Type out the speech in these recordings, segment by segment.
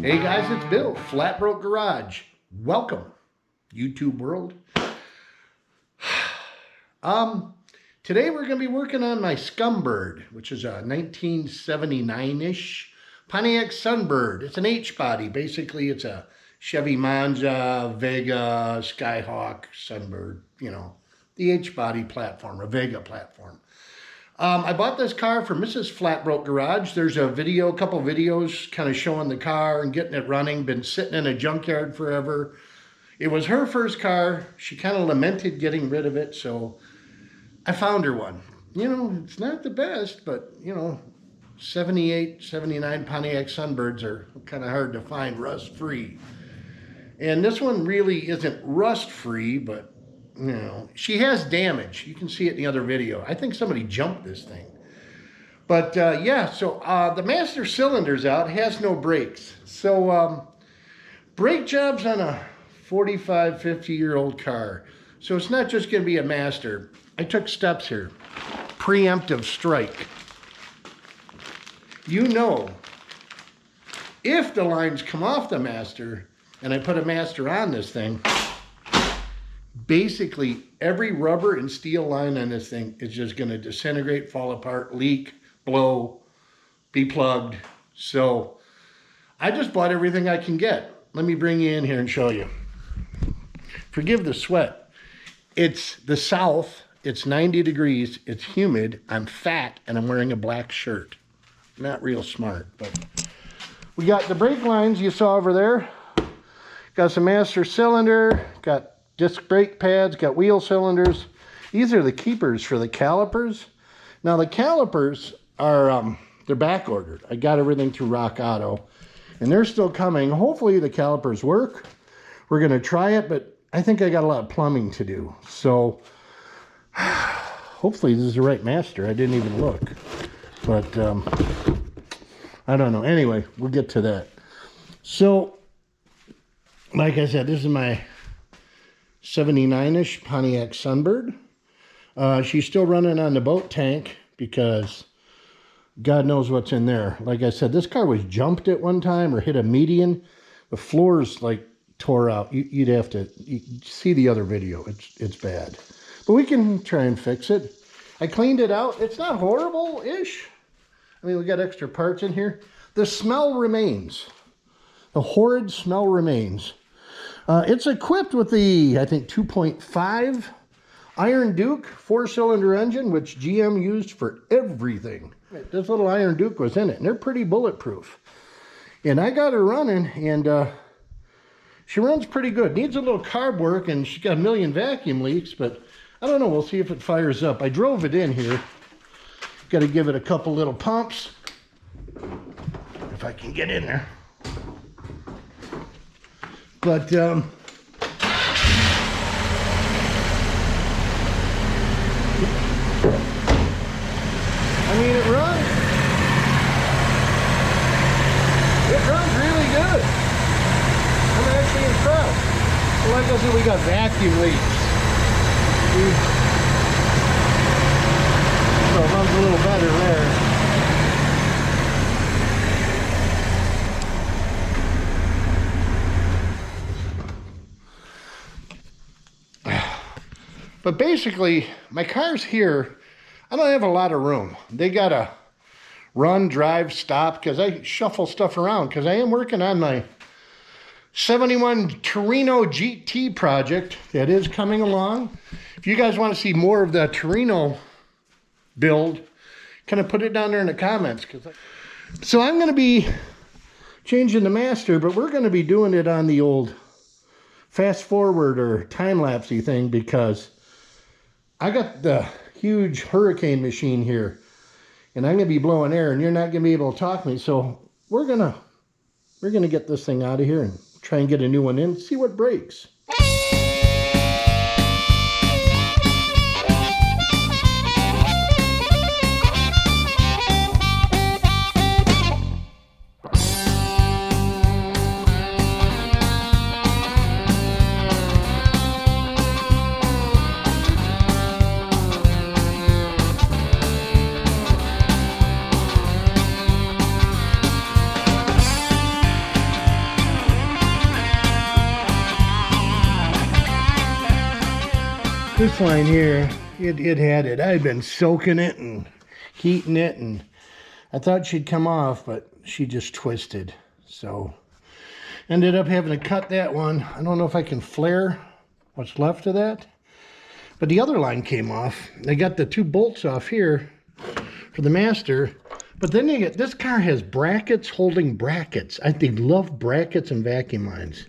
Hey guys, it's Bill, Flat Broke Garage. Welcome, YouTube world. Today we're going to be working on my Sunbird, which is a 1979-ish Pontiac Sunbird. It's an H-body. Basically, it's a Chevy Monza, Vega, Skyhawk, Sunbird, you know, the H-body platform, a Vega platform. I bought this car from Mrs. Flat Broke Garage. There's a couple videos kind of showing the car and getting it running. Been sitting in a junkyard forever. It was her first car. She kind of lamented getting rid of it, so I found her one. You know, it's not the best, but, you know, 78, 79 Pontiac Sunbirds are kind of hard to find rust-free. And this one really isn't rust-free, but you know, she has damage. You can see it in the other video. I think somebody jumped this thing. But yeah, so the master cylinder's out, has no brakes. So brake jobs on a 45, 50-year-old car. So it's not just going to be a master. I took steps here. Preemptive strike. You know, if the lines come off the master, and I put a master on this thing, basically every rubber and steel line on this thing is just going to disintegrate, fall apart, leak, blow, be plugged. So I just bought everything I can get. Let me bring you in here and show you. Forgive the sweat. It's the South. It's 90 degrees. It's humid. I'm fat and I'm wearing a black shirt. Not real smart, but we got the brake lines you saw over there. Got some master cylinder. Got disc brake pads, got wheel cylinders. These are the keepers for the calipers. Now the calipers are, they're back ordered. I got everything through Rock Auto and they're still coming. Hopefully the calipers work. We're gonna try it, but I think I got a lot of plumbing to do. So hopefully this is the right master. I didn't even look, but I don't know. Anyway, we'll get to that. So like I said, this is my 79-ish Pontiac Sunbird. She's still running on the boat tank because God knows what's in there. Like I said, this car was jumped at one time or hit a median. The floors like tore out. You'd have to see the other video. It's bad. But we can try and fix it. I cleaned it out. It's not horrible-ish. I mean, we got extra parts in here. The smell remains. The horrid smell remains. It's equipped with the, I think, 2.5 Iron Duke 4-cylinder engine, which GM used for everything. This little Iron Duke was in it, and they're pretty bulletproof. And I got her running, and she runs pretty good. Needs a little carb work, and she's got a million vacuum leaks, but I don't know. We'll see if it fires up. I drove it in here. Got to give it a couple little pumps, if I can get in there. But, I mean, it runs. It runs really good. I'm actually impressed. So like I said, we got vacuum leaks. So it runs a little better there. But basically, my car's here. I don't have a lot of room. They got to run, drive, stop, because I shuffle stuff around, because I am working on my 71 Torino GT project that is coming along. If you guys want to see more of the Torino build, kind of put it down there in the comments. So I'm going to be changing the master, but we're going to be doing it on the old fast forward or time-lapsey thing, because I got the huge hurricane machine here, and I'm going to be blowing air, and you're not going to be able to talk to me. So we're gonna get this thing out of here and try and get a new one in, see what breaks. This line here, it had it. I'd been soaking it and heating it, and I thought she'd come off, but she just twisted. So ended up having to cut that one. I don't know if I can flare what's left of that, but the other line came off. I got the 2 bolts off here for the master, but then this car has brackets holding brackets. They love brackets and vacuum lines.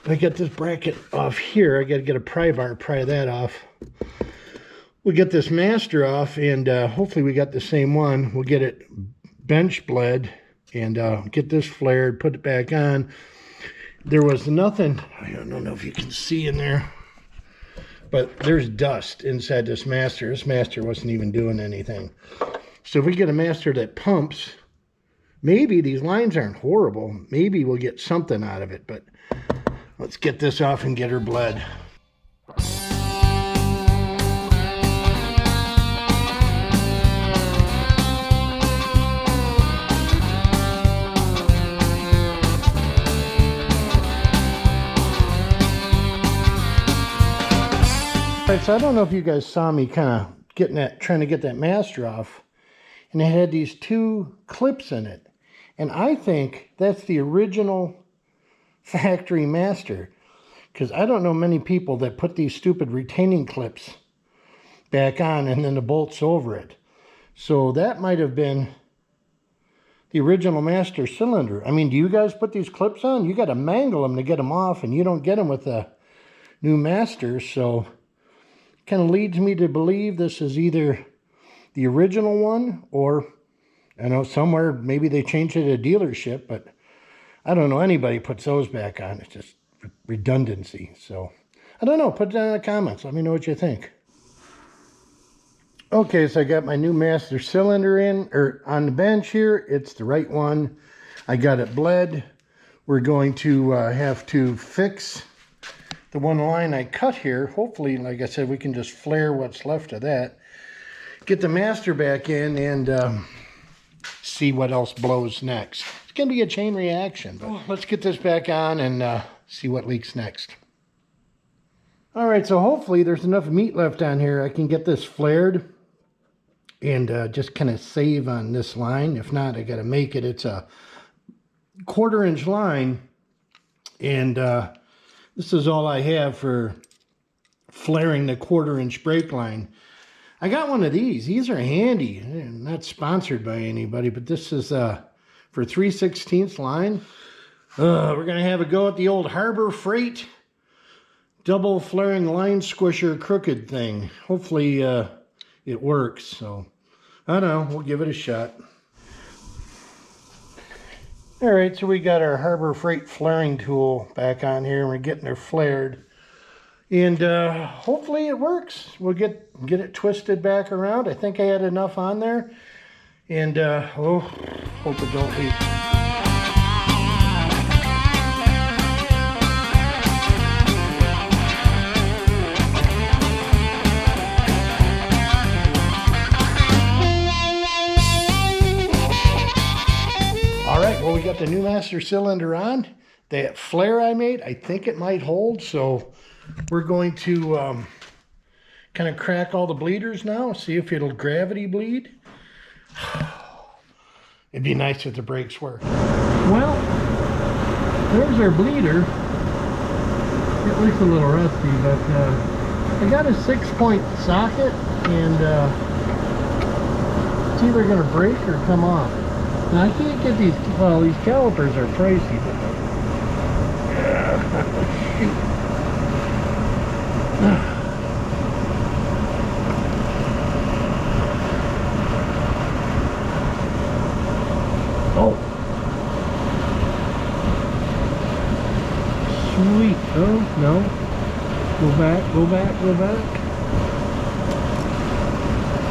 I got this bracket off here. I got to get a pry bar, pry that off. We'll get this master off, and hopefully we got the same one. We'll get it bench bled and get this flared, put it back on. There was nothing, I don't know if you can see in there, but there's dust inside this master. This master wasn't even doing anything. So if we get a master that pumps, maybe these lines aren't horrible. Maybe we'll get something out of it, but let's get this off and get her bled. All right, so I don't know if you guys saw me kind of trying to get that master off, and it had these 2 clips in it. And I think that's the original factory master, because I don't know many people that put these stupid retaining clips back on and then the bolts over it. So that might have been the original master cylinder. I mean, do you guys put these clips on? You got to mangle them to get them off, and you don't get them with a new master. So it kind of leads me to believe this is either the original one, or I know somewhere maybe they changed it at a dealership, but I don't know anybody puts those back on. It's just redundancy. So I don't know. Put it down in the comments. Let me know what you think. Okay, so I got my new master cylinder on the bench here. It's the right one. I got it bled. We're going to have to fix the one line I cut here. Hopefully, like I said, we can just flare what's left of that. Get the master back in and see what else blows next. It's going to be a chain reaction, but let's get this back on and see what leaks next. All right, so hopefully there's enough meat left on here. I can get this flared and just kind of save on this line. If not, I got to make it. It's a 1/4 inch line, and this is all I have for flaring the 1/4 inch brake line. I got one of these. These are handy. Not sponsored by anybody, but this is for 3/16 line. We're going to have a go at the old Harbor Freight double flaring line squisher crooked thing. Hopefully it works. So I don't know. We'll give it a shot. All right, so we got our Harbor Freight flaring tool back on here, and we're getting her flared. And hopefully it works. We'll get it twisted back around. I think I had enough on there. And hope it don't leak. All right, well, we got the new master cylinder on. That flare I made, I think it might hold, so we're going to kind of crack all the bleeders now, see if it'll gravity bleed. It'd be nice if the brakes work. Well, there's our bleeder. It looks a little rusty, but I got a 6-point socket, and it's either going to break or come off. Now I can't get these, well, these calipers are pricey, but shoot. Oh. Sweet. Oh, no. Go back, go back, go back.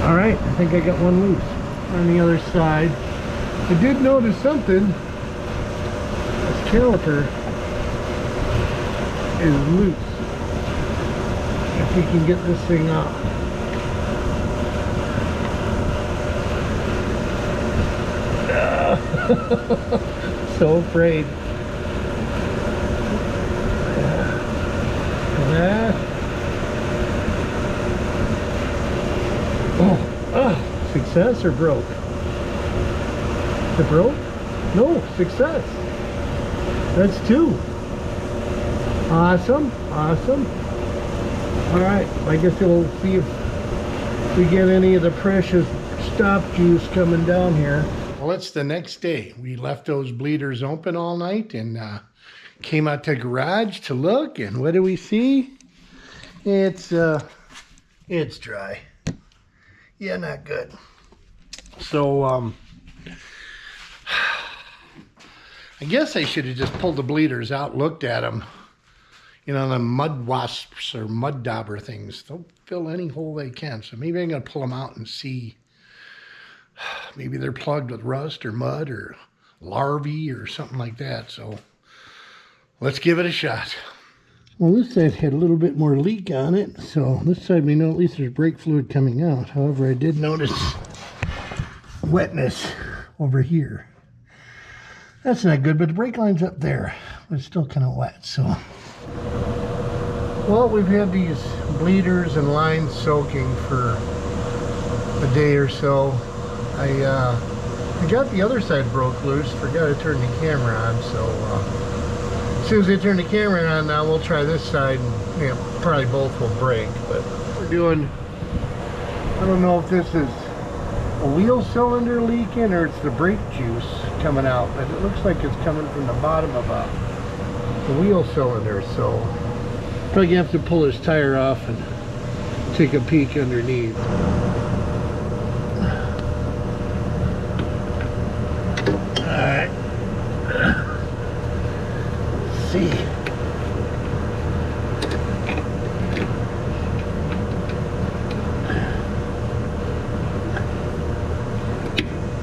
All right, I think I got one loose on the other side. I did notice something. This caliper is loose. If we can get this thing off. So afraid. Success or broke? It broke? No, success. That's 2. Awesome, awesome. All right, I guess we'll see if we get any of the precious stop juice coming down here. Well, it's the next day. We left those bleeders open all night and came out to the garage to look, and what do we see? It's dry. Yeah, not good. So I guess I should have just pulled the bleeders out, looked at them. You know, the mud wasps or mud dauber things, they'll fill any hole they can. So maybe I'm going to pull them out and see. Maybe they're plugged with rust or mud or larvae or something like that. So let's give it a shot. Well, this side had a little bit more leak on it. So this side we know at least there's brake fluid coming out. However, I did notice wetness over here. That's not good, but the brake line's up there. But it's still kind of wet, so. Well, we've had these bleeders and lines soaking for a day or so. I got the other side broke loose, forgot to turn the camera on, so as soon as I turn the camera on now, we'll try this side, and you know, probably both will break. But we're doing, I don't know if this is a wheel cylinder leaking or it's the brake juice coming out, but it looks like it's coming from the bottom of the wheel cylinder, so probably gonna have to pull this tire off and take a peek underneath. Alright. Let's see.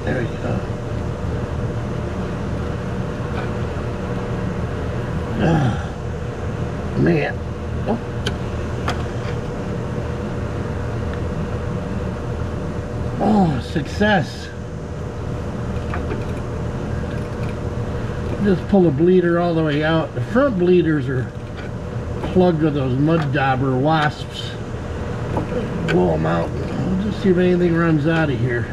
There we go. Man. Oh. Oh, success. Just pull the bleeder all the way out. The front bleeders are plugged with those mud dauber wasps. Blow them out. We'll just see if anything runs out of here.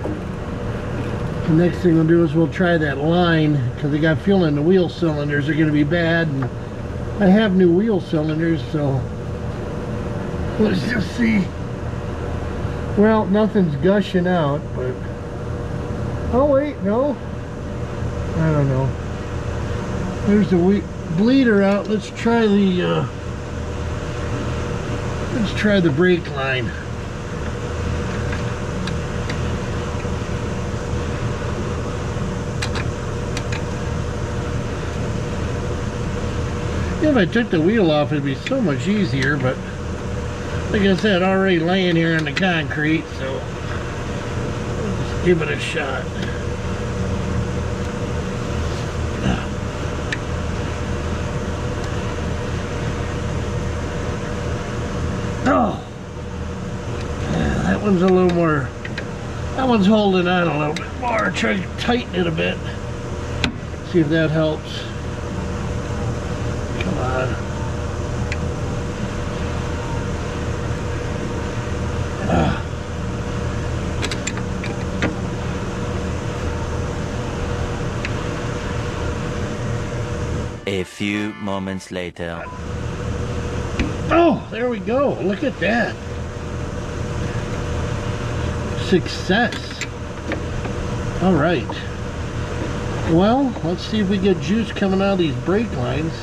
The next thing we'll do is we'll try that line, because I got a feeling the wheel cylinders are going to be bad, and I have new wheel cylinders, so let's just see. Well, nothing's gushing out, but oh wait, no, I don't know. There's the bleeder out. Let's try the brake line. If I took the wheel off, it'd be so much easier, but like I said, already laying here in the concrete, so let's give it a shot. Oh, yeah, that one's a little more, that one's holding on a little bit more. Try to tighten it a bit. See if that helps. Come on. A few moments later. Oh, there we go. Look at that. Success. All right. Well, let's see if we get juice coming out of these brake lines.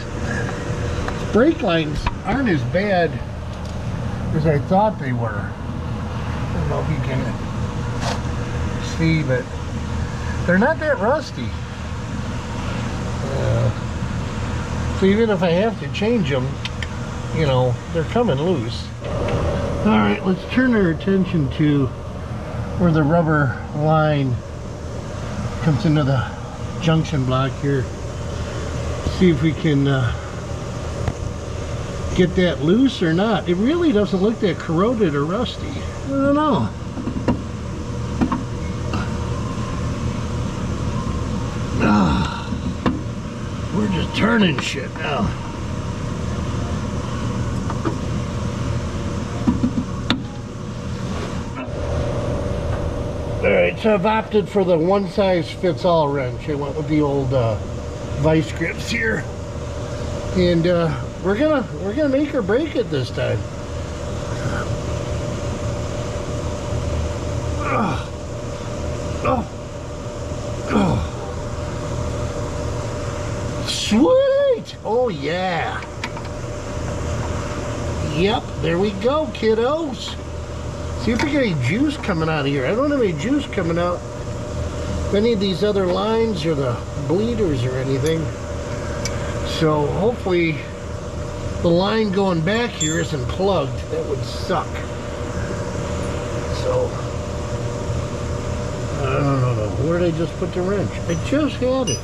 Brake lines aren't as bad as I thought they were. I don't know if you can see, but they're not that rusty. So even if I have to change them, you know, they're coming loose. All right, let's turn our attention to where the rubber line comes into the junction block here. See if we can get that loose or not. It really doesn't look that corroded or rusty. I don't know. We're just turning shit now. All right, So I've opted for the one-size-fits-all wrench. I went with the old vice grips here, and we're gonna make or break it this time. Sweet! Oh yeah! Yep, there we go, kiddos. See if we get any juice coming out of here. I don't have any juice coming out of any of these other lines or the bleeders or anything. So hopefully the line going back here isn't plugged. That would suck. So I don't know. Where did I just put the wrench? I just had it.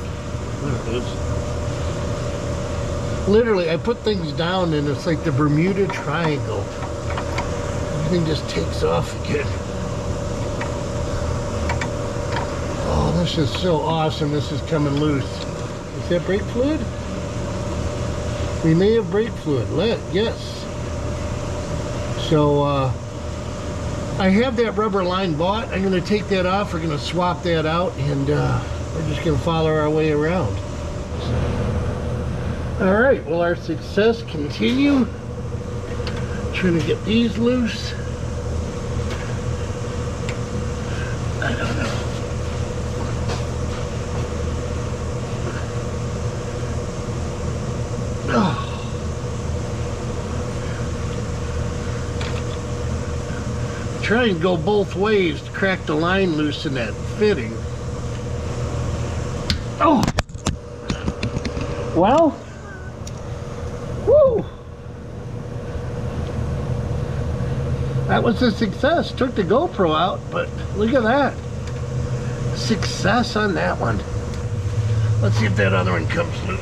There it is. Literally, I put things down and it's like the Bermuda Triangle. Everything just takes off again. Oh, this is so awesome. This is coming loose. Is that brake fluid? We may have brake fluid. Yes. So, I have that rubber line bought. I'm going to take that off. We're going to swap that out, and we're just going to follow our way around. All right, will our success continue? Trying to get these loose. I don't know. Oh. Try and go both ways to crack the line loose in that fitting. Oh! Well, woo! That was a success. Took the GoPro out, but look at that. Success on that one. Let's see if that other one comes loose.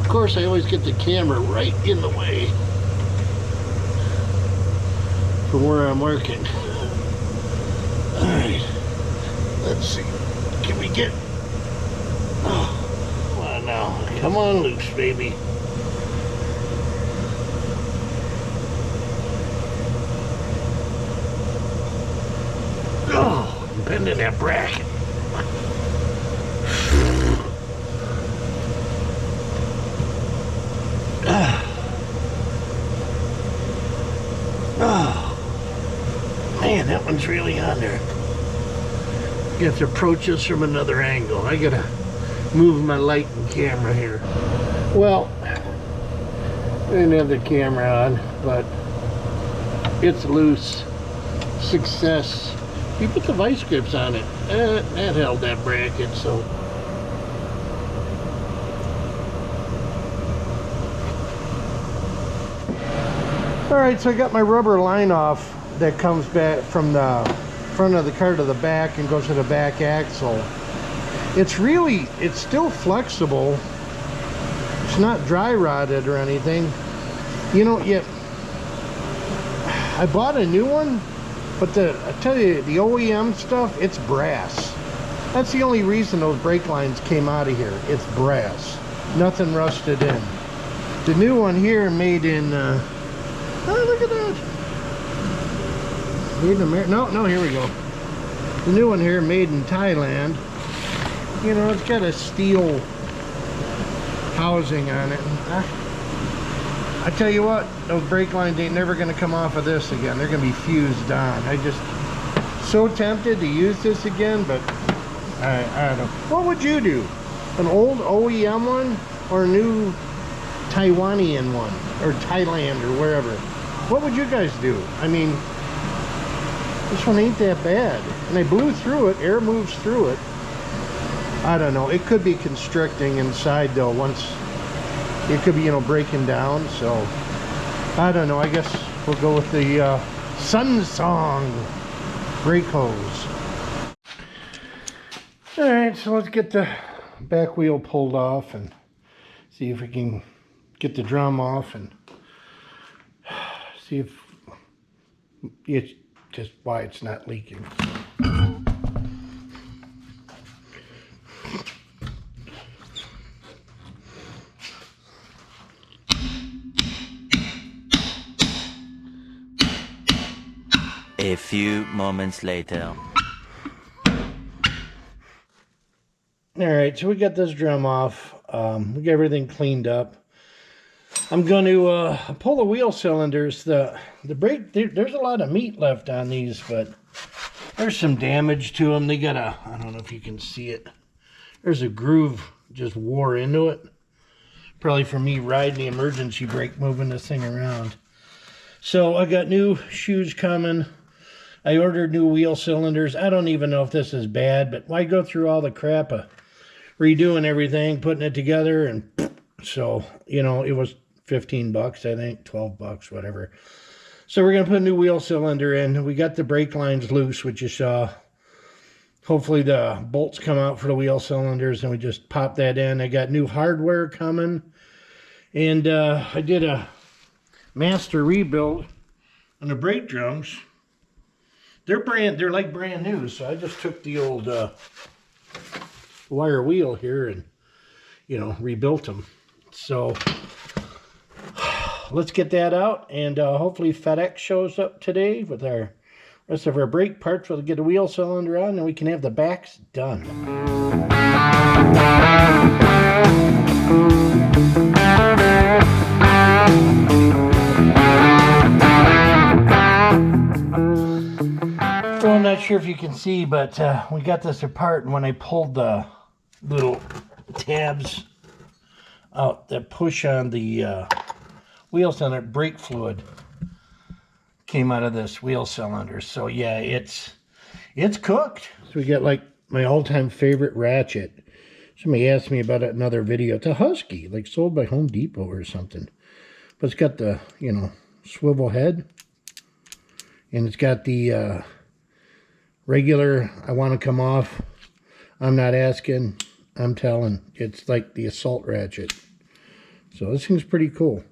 Of course, I always get the camera right in the way from where I'm working. Alright, let's see. Can we get... Oh, come on now. Come on loose, baby. Oh, I'm bending that bracket. Oh, man, that one's really on there. You have to approach this from another angle. I gotta move my light and camera here. Well, I didn't have the camera on, but it's loose. Success. You put the vice grips on it. That held that bracket, so. Alright, so I got my rubber line off that comes back from the front of the car to the back and goes to the back axle. It's still flexible. It's not dry rotted or anything. You know, I bought a new one, but I tell you, the OEM stuff, it's brass. That's the only reason those brake lines came out of here. It's brass. Nothing rusted in. The new one here made in, oh, look at that. Made in America. No, here we go. The new one here, made in Thailand. You know, it's got a steel housing on it. I tell you what, those brake lines ain't never going to come off of this again. They're going to be fused on. I just so tempted to use this again, but I don't know. What would you do? An old OEM one or a new Taiwanian one, or Thailand or wherever? What would you guys do? I mean, this one ain't that bad, and I blew through it. Air moves through it. I don't know. It could be constricting inside though. Once it could be, you know, breaking down. So I don't know. I guess we'll go with the Samsung brake hose. All right, so let's get the back wheel pulled off and see if we can get the drum off and see if it's just why it's not leaking. A few moments later. Alright, so we got this drum off. We got everything cleaned up. I'm going to pull the wheel cylinders. The brake, there's a lot of meat left on these, but there's some damage to them. They got I don't know if you can see it. There's a groove just wore into it. Probably from me riding the emergency brake, moving this thing around. So I got new shoes coming. I ordered new wheel cylinders. I don't even know if this is bad, but why go through all the crap of redoing everything, putting it together, and so, you know, it was 15 bucks, I think, 12 bucks, whatever. So we're going to put a new wheel cylinder in. We got the brake lines loose, which you saw. Hopefully the bolts come out for the wheel cylinders, and we just pop that in. I got new hardware coming, and I did a master rebuild on the brake drums. They're like brand new, so I just took the old wire wheel here and, you know, rebuilt them. So let's get that out, and hopefully FedEx shows up today with our rest of our brake parts. We'll get a wheel cylinder on, and we can have the backs done. So I'm not sure if you can see, but we got this apart, and when I pulled the little tabs out that push on the wheel cylinder, brake fluid came out of this wheel cylinder. So yeah, it's cooked. So we got like my all-time favorite ratchet. Somebody asked me about it in another video. It's a Husky, like sold by Home Depot or something. But it's got the, you know, swivel head. And it's got the regular, I want to come off, I'm not asking, I'm telling. It's like the assault ratchet. So this thing's pretty cool.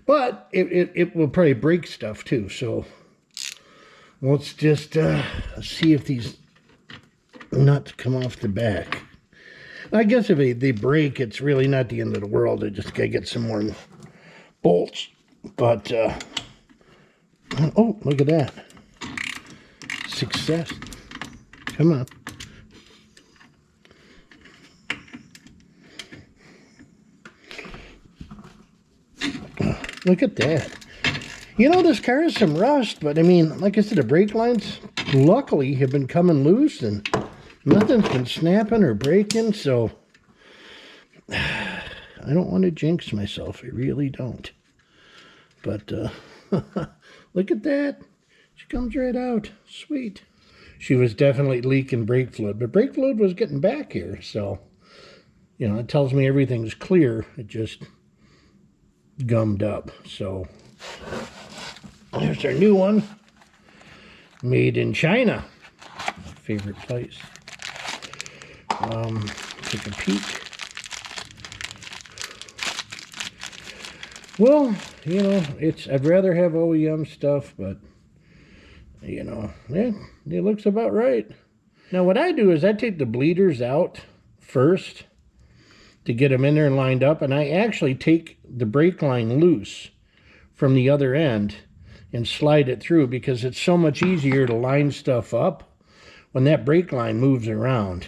But it will probably break stuff too. So let's just see if these nuts come off the back. I guess if they break, it's really not the end of the world. I just gotta get some more bolts. But, oh, look at that. Success. Come on. Look at that. You know, this car has some rust, but I mean, like I said, the brake lines luckily have been coming loose and nothing's been snapping or breaking, so I don't want to jinx myself. I really don't. But look at that. She comes right out. Sweet. She was definitely leaking brake fluid, but brake fluid was getting back here, so, you know, it tells me everything's clear. It just gummed up. So there's our new one, made in China, my favorite place. Take a peek. Well, you know, I'd rather have OEM stuff, but you know, yeah, it looks about right. Now what I do is I take the bleeders out first to get them in there and lined up, and I actually take the brake line loose from the other end and slide it through, because it's so much easier to line stuff up when that brake line moves around.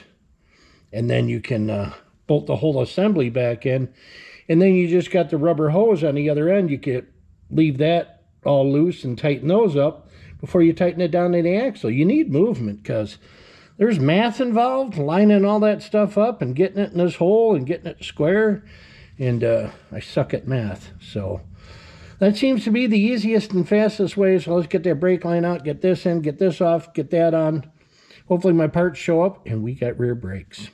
And then you can bolt the whole assembly back in, and then you just got the rubber hose on the other end. You could leave that all loose and tighten those up before you tighten it down to the axle. You need movement, because there's math involved, lining all that stuff up and getting it in this hole and getting it square. And I suck at math. So that seems to be the easiest and fastest way. So let's get that brake line out, get this in, get this off, get that on. Hopefully my parts show up, and we got rear brakes.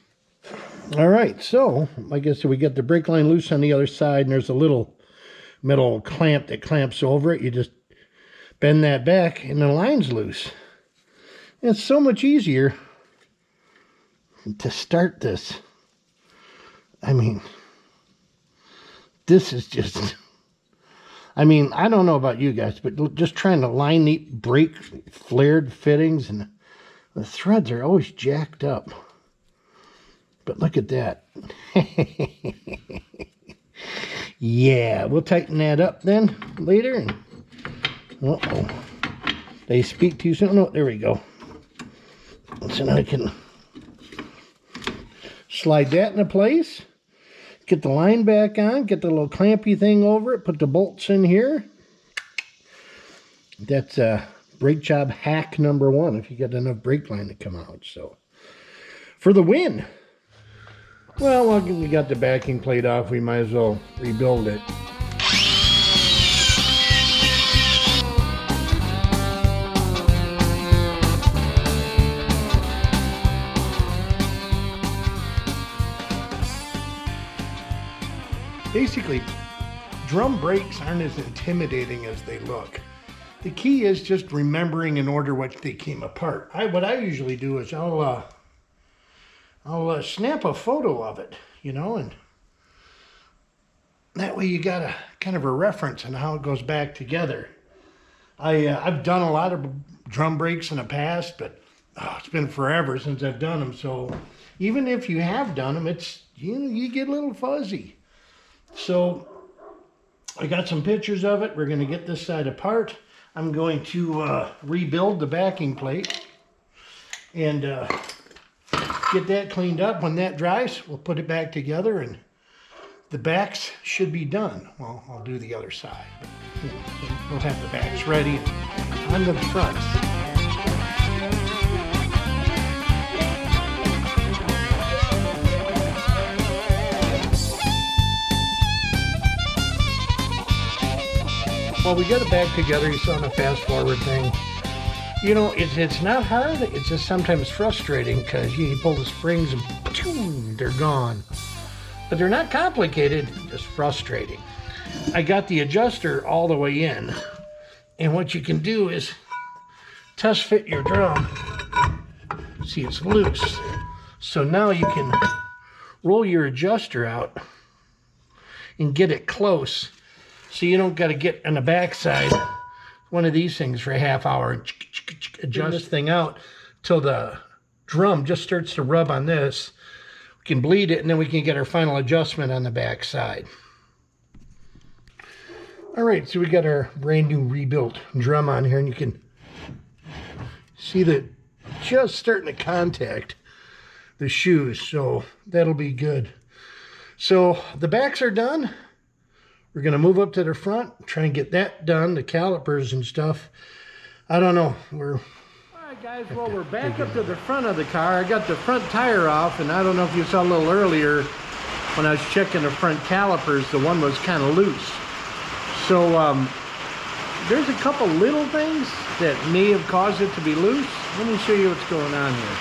All right, so like I said, we get the brake line loose on the other side, and there's a little metal clamp that clamps over it. You just bend that back, and the line's loose. And it's so much easier to start this. I mean, this is just, I mean, I don't know about you guys, but just trying to line the brake flared fittings, and the threads are always jacked up. But look at that. Yeah, we'll tighten that up then later. Uh-oh. They speak too soon. No, there we go. So now I can slide that into place. Get the line back on. Get the little clampy thing over it. Put the bolts in here. That's brake job hack number 1 if you get enough brake line to come out. So for the win. Well, while we got the backing plate off, we might as well rebuild it. Basically, drum brakes aren't as intimidating as they look. The key is just remembering in order what they came apart. What I usually do is I'll snap a photo of it, you know, and that way you got a kind of a reference on how it goes back together. I've done a lot of drum brakes in the past, but it's been forever since I've done them. So even if you have done them, it's, you know, you get a little fuzzy. So I got some pictures of it. We're going to get this side apart. I'm going to rebuild the backing plate and get that cleaned up. When that dries, we'll put it back together and the backs should be done. Well, I'll do the other side. We'll have the backs ready on the fronts. Well, we got it back together. You saw the fast forward thing. You know, it's not hard. It's just sometimes frustrating because you pull the springs and boom, they're gone. But they're not complicated, just frustrating. I got the adjuster all the way in. And what you can do is test fit your drum. See, it's loose. So now you can roll your adjuster out and get it close. So you don't got to get on the backside one of these things for a half hour and adjust this thing out till the drum just starts to rub on this. We can bleed it and then we can get our final adjustment on the backside. All right, so we got our brand new rebuilt drum on here and you can see that just starting to contact the shoes. So that'll be good. So the backs are done. We're going to move up to the front, try and get that done, the calipers and stuff. I don't know. All right, guys, well, we're back up to the front of the car. I got the front tire off, and I don't know if you saw a little earlier when I was checking the front calipers, the one was kind of loose. So there's a couple little things that may have caused it to be loose. Let me show you what's going on here.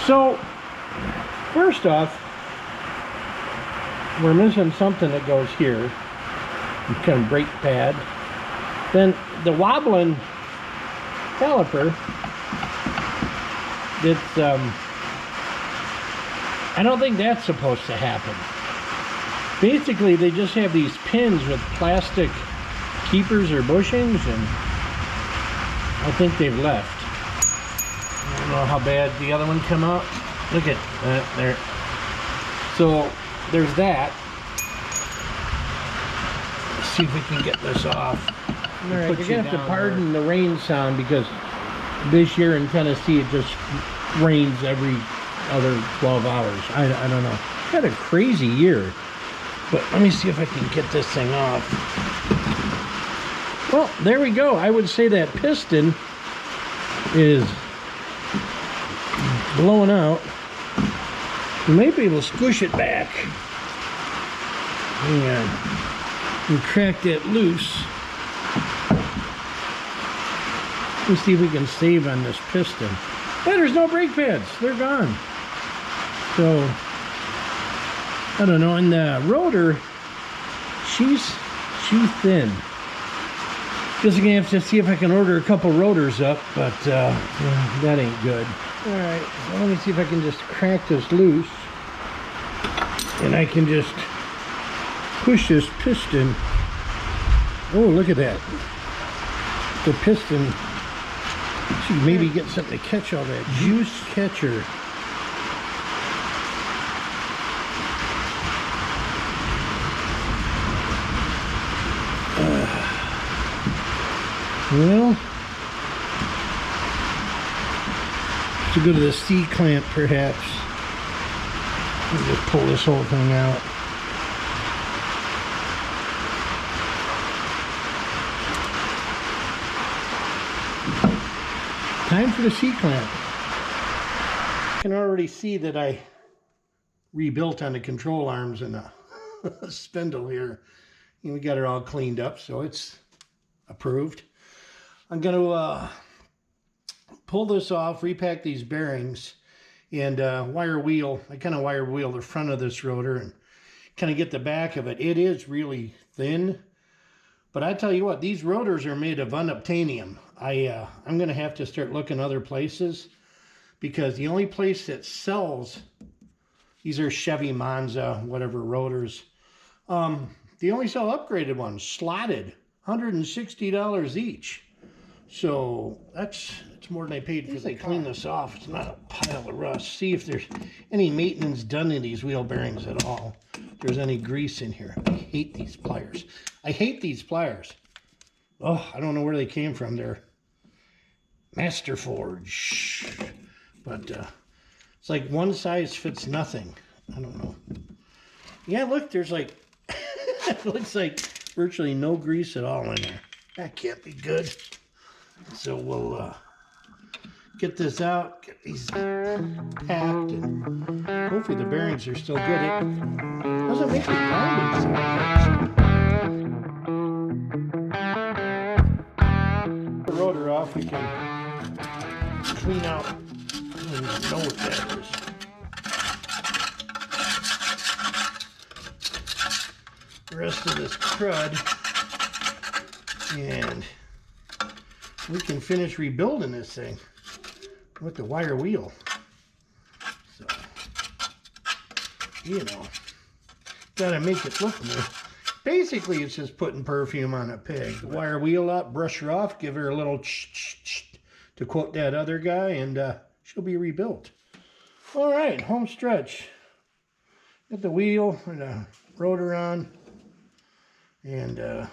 So, first off, we're missing something that goes here. Kind of brake pad. Then the wobbling caliper, it's I don't think that's supposed to happen. Basically, they just have these pins with plastic keepers or bushings, and I think they've left. I don't know how bad the other one come out. Look at that there. So there's that. Let's see if we can get this off. All right, you're gonna have to pardon the rain sound because this year in Tennessee it just rains every other 12 hours. I don't know. Had a crazy year. But let me see if I can get this thing off. Well, there we go. I would say that piston is blowing out. You may be able to squish it back and crack that loose. Let's see if we can save on this piston. Hey, there's no brake pads. They're gone. So, I don't know. And the rotor, she's thin. Just gonna have to see if I can order a couple rotors up, but that ain't good. All right, so let me see if I can just crack this loose, and I can just push this piston. Oh, look at that! The piston should maybe get something to catch all that juice catcher. Well, to go to the C-clamp perhaps. Let me just pull this whole thing out. Time for the C-clamp. I can already see that I rebuilt on the control arms and a spindle here. And we got it all cleaned up, so it's approved. I'm going to pull this off, repack these bearings, and wire wheel. I kind of wire wheel the front of this rotor and kind of get the back of it. It is really thin, but I tell you what, these rotors are made of unobtainium. I'm going to have to start looking other places, because the only place that sells, these are Chevy Monza, whatever rotors, they only sell upgraded ones, slotted, $160 each. So it's more than I paid for. They clean this off. It's not a pile of rust. See if there's any maintenance done in these wheel bearings at all. If there's any grease in here. I hate these pliers. I hate these pliers. Oh, I don't know where they came from. They're Master Forge. But it's like one size fits nothing. I don't know. Yeah, look, there's like, it looks like virtually no grease at all in there. That can't be good. So we'll get this out, get these packed, and hopefully the bearings are still good. It doesn't make it grinding sound. The rotor off, we can clean out and know what that is. The rest of this crud, and we can finish rebuilding this thing with the wire wheel. So, you know, gotta make it look new. Basically, it's just putting perfume on a pig. The wire wheel up, brush her off, give her a little to quote that other guy, and she'll be rebuilt. All right, home stretch. Get the wheel and the rotor on, and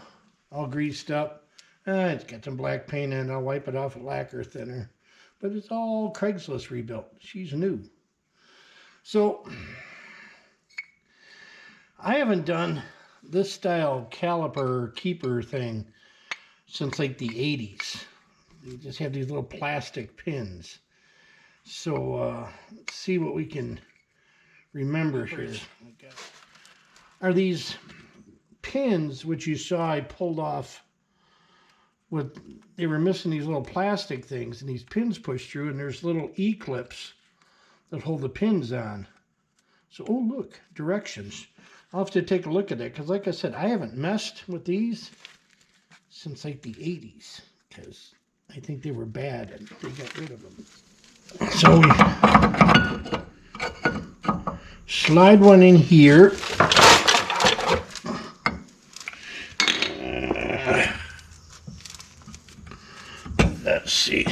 all greased up. It's got some black paint in it. I'll wipe it off with lacquer thinner. But it's all Craigslist rebuilt. She's new. So, I haven't done this style caliper keeper thing since like the 80s. You just have these little plastic pins. So, let's see what we can remember here. Are these pins, which you saw I pulled off they were missing these little plastic things, and these pins push through, and there's little E-clips that hold the pins on. So, oh look, directions. I'll have to take a look at that, because like I said, I haven't messed with these since like the 80s, because I think they were bad and they got rid of them. So we slide one in here. Let's see.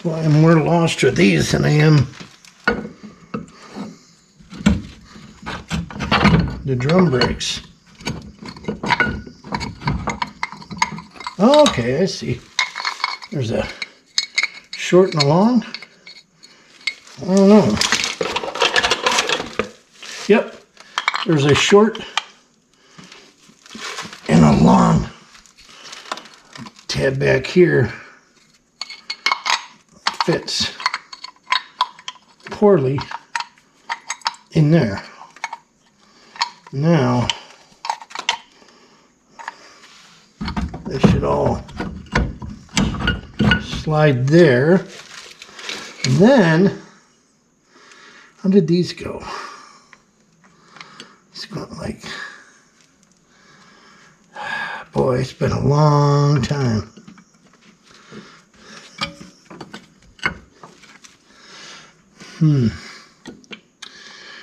Well, I'm more lost with these than I am the drum brakes. Okay, I see. There's a short and a long. I don't know. Yep, there's a short and a long. Tab back here fits poorly in there. Now, they should all slide there. And then, how did these go? It's going like, boy, it's been a long time.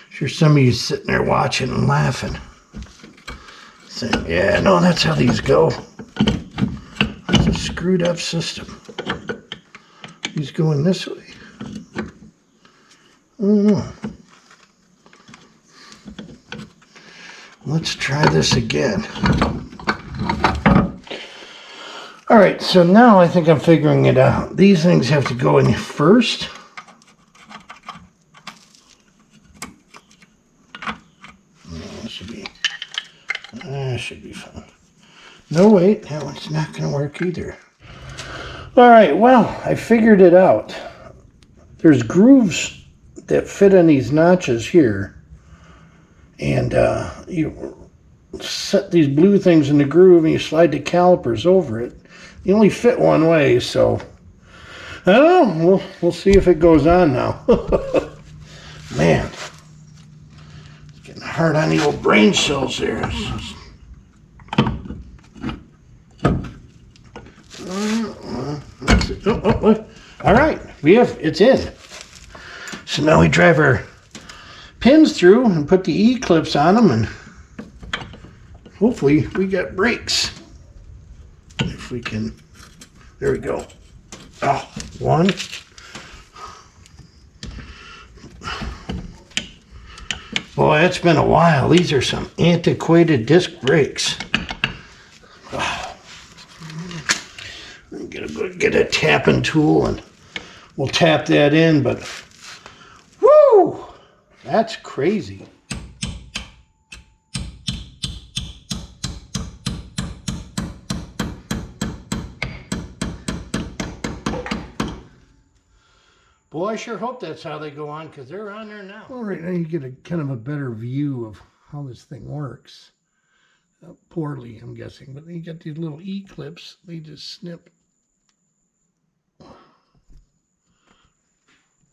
Sure some of you sitting there watching and laughing. Saying, yeah, no, that's how these go. It's a screwed up system. He's going this way. I don't know. let's try this again. All right, so now I think I'm figuring it out. These things have to go in first. That should be fun. No, wait, that one's not going to work either. All right, well, I figured it out. There's grooves that fit in these notches here. And you set these blue things in the groove and you slide the calipers over it. You only fit one way, so I don't know. We'll see if it goes on now. Man, it's getting hard on the old brain cells there. All right, it's in. So now we drive our pins through and put the E-clips on them, and hopefully we get brakes. If we can, there we go. Oh, one. Boy, it's been a while. These are some antiquated disc brakes. Get a tapping tool and we'll tap that in, but whoo, that's crazy. Boy, I sure hope that's how they go on, because they're on there now. All right, now you get a kind of a better view of how this thing works. Poorly, I'm guessing, but you got these little E-clips. They just snip.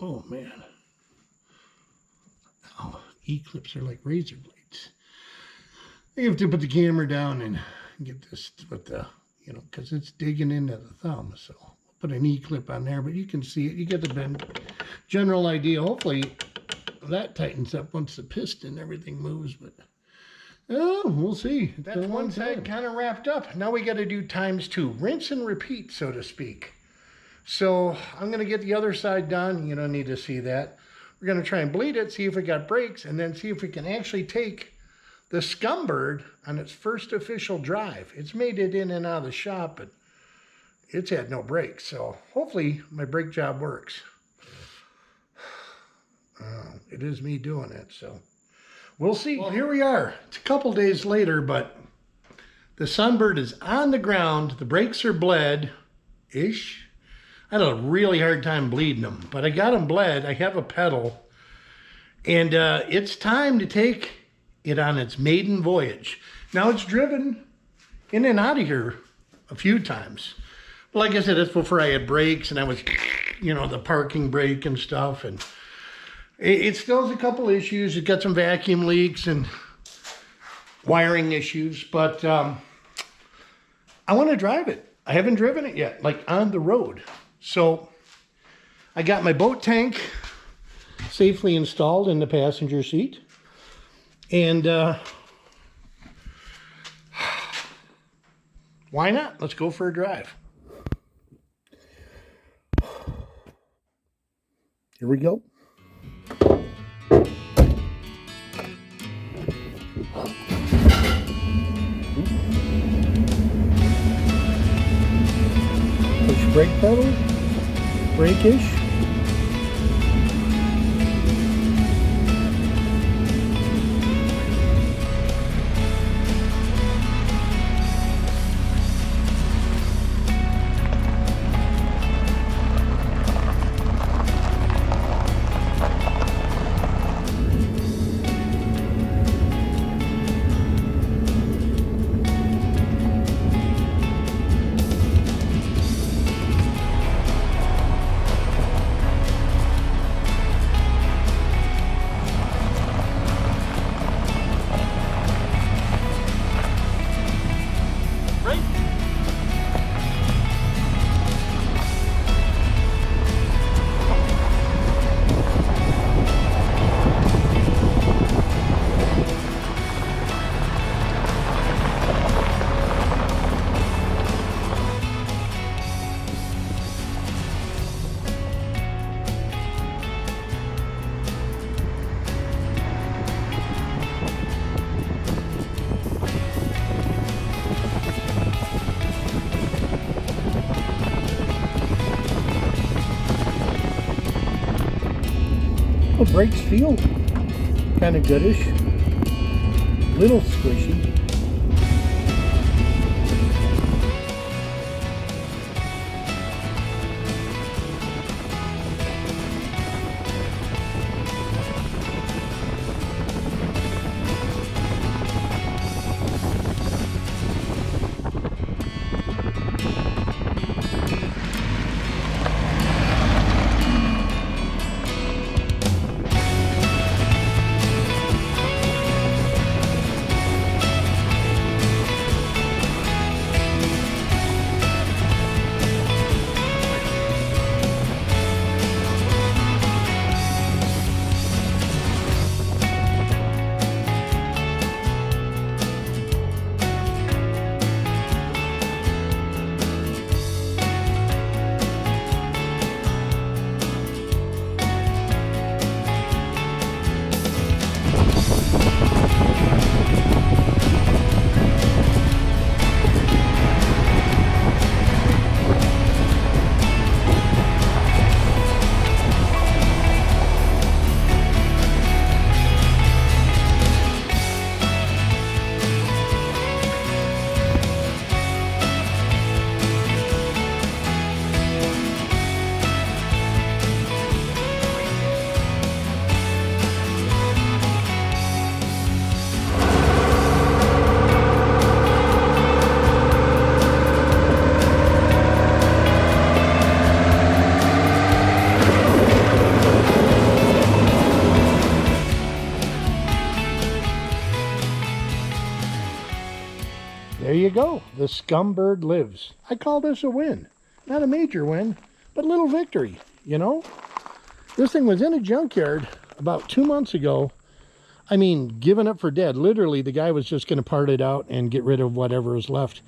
Oh, man. Oh, E-clips are like razor blades. You have to put the camera down and get this with the, because it's digging into the thumb. So put an E-clip on there, but you can see it. You get the general idea. Hopefully that tightens up once the piston, everything moves, but oh, we'll see. That's one side kind of wrapped up. Now we got to do ×2. Rinse and repeat, so to speak. So I'm going to get the other side done. You don't need to see that. We're going to try and bleed it, see if it got brakes, and then see if we can actually take the Sunbird on its first official drive. It's made it in and out of the shop, but it's had no brakes. So hopefully my brake job works. It is me doing it, so we'll see. Well, here we are. It's a couple days later, but the Sunbird is on the ground. The brakes are bled-ish. I had a really hard time bleeding them, but I got them bled. I have a pedal, and it's time to take it on its maiden voyage. Now, it's driven in and out of here a few times. But like I said, that's before I had brakes, and I was, the parking brake and stuff, and it still has a couple issues. It's got some vacuum leaks and wiring issues, but I want to drive it. I haven't driven it yet, like on the road. So I got my boat tank safely installed in the passenger seat. And why not? Let's go for a drive. Here we go. Push brake pedal. Brake-ish. The brakes feel kind of goodish. Little squishy. There you go. The Sunbird lives. I call this a win. Not a major win, but a little victory, you know? This thing was in a junkyard about 2 months ago. I mean, given up for dead. Literally, the guy was just going to part it out and get rid of whatever was left.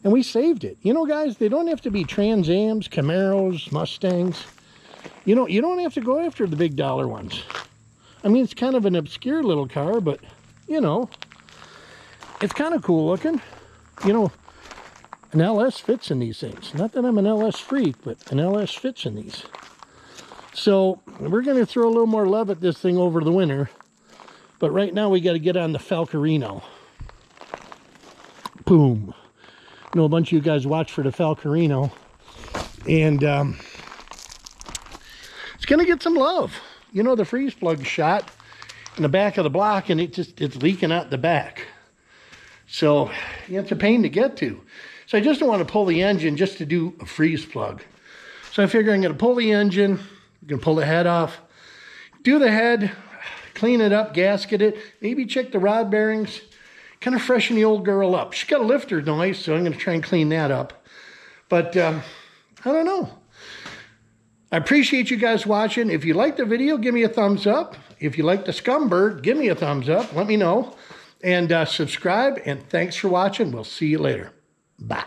And we saved it. You know, guys, they don't have to be Trans Ams, Camaros, Mustangs. You know, you don't have to go after the big dollar ones. I mean, it's kind of an obscure little car, but, you know, it's kind of cool looking. You know, an LS fits in these things. Not that I'm an LS freak, but an LS fits in these. So we're going to throw a little more love at this thing over the winter. But right now we got to get on the Falcarino. Boom. I know a bunch of you guys watch for the Falcarino. And it's going to get some love. You know, the freeze plug shot in the back of the block, and it's leaking out the back. So it's a pain to get to. So I just don't want to pull the engine just to do a freeze plug. So I figure I'm going to pull the engine, I'm going to pull the head off, do the head, clean it up, gasket it, maybe check the rod bearings, kind of freshen the old girl up. She's got a lifter noise, so I'm going to try and clean that up. But I don't know. I appreciate you guys watching. If you like the video, give me a thumbs up. If you like the Sunbird, give me a thumbs up. Let me know. And subscribe, and thanks for watching. We'll see you later. Bye.